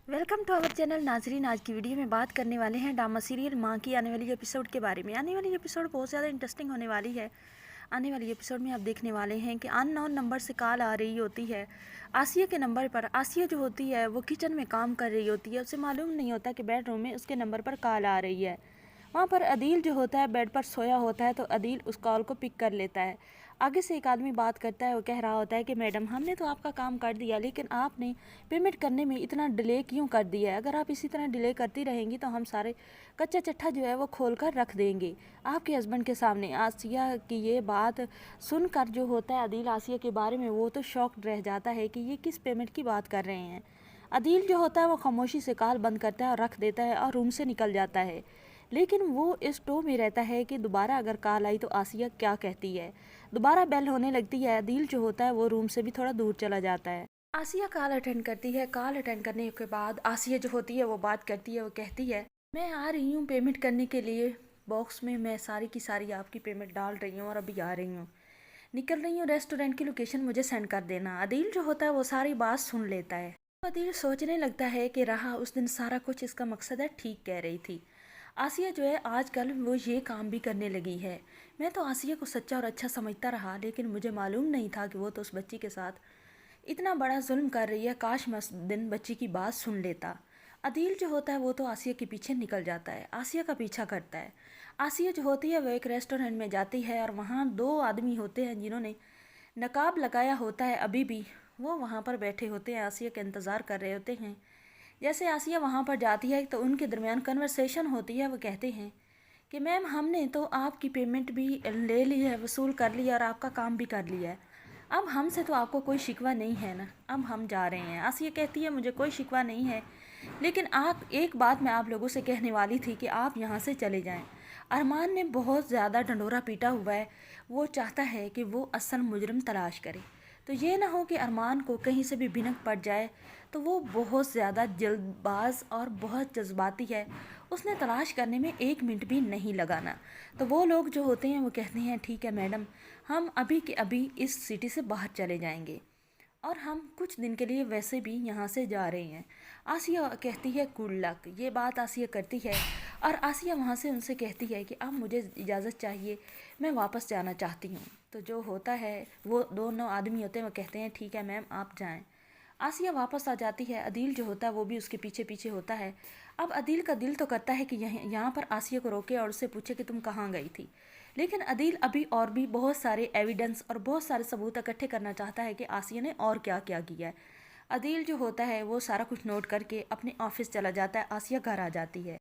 Welcome to our channel नाजरीन। आज की वीडियो में बात करने वाले हैं ड्रामा सीरियल माँ की आने वाली एपिसोड के बारे में। आने वाली एपिसोड बहुत ज़्यादा इंटरेस्टिंग होने वाली है। आने वाली एपिसोड में आप देखने वाले हैं कि अननोन नंबर से कॉल आ रही होती है आसिया के नंबर पर। आसिया जो होती है वो किचन में काम कर रही होती है, उसे मालूम नहीं होता कि बेडरूम में उसके नंबर पर कॉल आ रही है। वहाँ पर अदील जो होता है बेड पर सोया होता है, तो अदील उस कॉल को पिक कर लेता है। आगे से एक आदमी बात करता है, वो कह रहा होता है कि मैडम हमने तो आपका काम कर दिया, लेकिन आपने पेमेंट करने में इतना डिले क्यों कर दिया है? अगर आप इसी तरह डिले करती रहेंगी तो हम सारे कच्चा चट्ठा जो है वो खोल कर रख देंगे आपके हस्बैंड के सामने। आसिया की ये बात सुनकर जो होता है अदील आसिया के बारे में वो तो शॉक्ड रह जाता है कि ये किस पेमेंट की बात कर रहे हैं। अदील जो होता है वो खामोशी से कॉल बंद करता है और रख देता है और रूम से निकल जाता है। लेकिन वो इस टो में रहता है कि दोबारा अगर कॉल आई तो आसिया क्या कहती है। दोबारा बेल होने लगती है। अदील जो होता है वो रूम से भी थोड़ा दूर चला जाता है। आसिया कॉल अटेंड करती है। कॉल अटेंड करने के बाद आसिया जो होती है वो बात करती है। वो कहती है मैं आ रही हूँ पेमेंट करने के लिए, बॉक्स में मैं सारी की सारी आपकी पेमेंट डाल रही हूँ और अभी आ रही हूँ, निकल रही हूँ, रेस्टोरेंट की लोकेशन मुझे सेंड कर देना। अदील जो होता है वो सारी बात सुन लेता है। अदील सोचने लगता है कि रहा उस दिन सारा कुछ इसका मकसद है, ठीक कह रही थी। आसिया जो है आजकल वो ये काम भी करने लगी है। मैं तो आसिया को सच्चा और अच्छा समझता रहा, लेकिन मुझे मालूम नहीं था कि वो तो उस बच्ची के साथ इतना बड़ा जुल्म कर रही है। काश मैं उस दिन बच्ची की बात सुन लेता। अदील जो होता है वो तो आसिया के पीछे निकल जाता है, आसिया का पीछा करता है। आसिया जो होती है वो एक रेस्टोरेंट में जाती है और वहाँ दो आदमी होते हैं जिन्होंने नकाब लगाया होता है। अभी भी वो वहाँ पर बैठे होते हैं, आसिया का इंतज़ार कर रहे होते हैं। जैसे आसिया वहाँ पर जाती है तो उनके दरमियान कन्वर्सेशन होती है। वो कहते हैं कि मैम हमने तो आपकी पेमेंट भी ले ली है, वसूल कर लिया और आपका काम भी कर लिया है। अब हमसे तो आपको कोई शिकवा नहीं है ना, अब हम जा रहे हैं। आसिया कहती है मुझे कोई शिकवा नहीं है, लेकिन आप एक बात मैं आप लोगों से कहने वाली थी कि आप यहाँ से चले जाएं। अरमान ने बहुत ज़्यादा ढंढोरा पीटा हुआ है, वो चाहता है कि वो असल मुजरिम तलाश करे। तो ये ना हो कि अरमान को कहीं से भी भिनक पड़ जाए। तो वो बहुत ज़्यादा जल्दबाज और बहुत जज्बाती है, उसने तलाश करने में एक मिनट भी नहीं लगाना। तो वो लोग जो होते हैं वो कहते हैं ठीक है मैडम, हम अभी के अभी इस सिटी से बाहर चले जाएंगे और हम कुछ दिन के लिए वैसे भी यहाँ से जा रहे हैं। आसिया कहती है गुड लक, ये बात आसिया करती है और आसिया वहाँ से उनसे कहती है कि अब मुझे इजाज़त चाहिए, मैं वापस जाना चाहती हूँ। तो जो होता है वो दोनों आदमी होते हैं वो कहते हैं ठीक है मैम आप जाएं। आसिया वापस आ जाती है। अदील जो होता है वो भी उसके पीछे पीछे होता है। अब अदील का दिल तो करता है कि यहाँ पर आसिया को रोके और उससे पूछे कि तुम कहाँ गई थी, लेकिन अदील अभी और भी बहुत सारे एविडेंस और बहुत सारे सबूत इकट्ठे करना चाहता है कि आसिया ने और क्या क्या किया है। अदील जो होता है वो सारा कुछ नोट करके अपने ऑफिस चला जाता है। आसिया घर आ जाती है।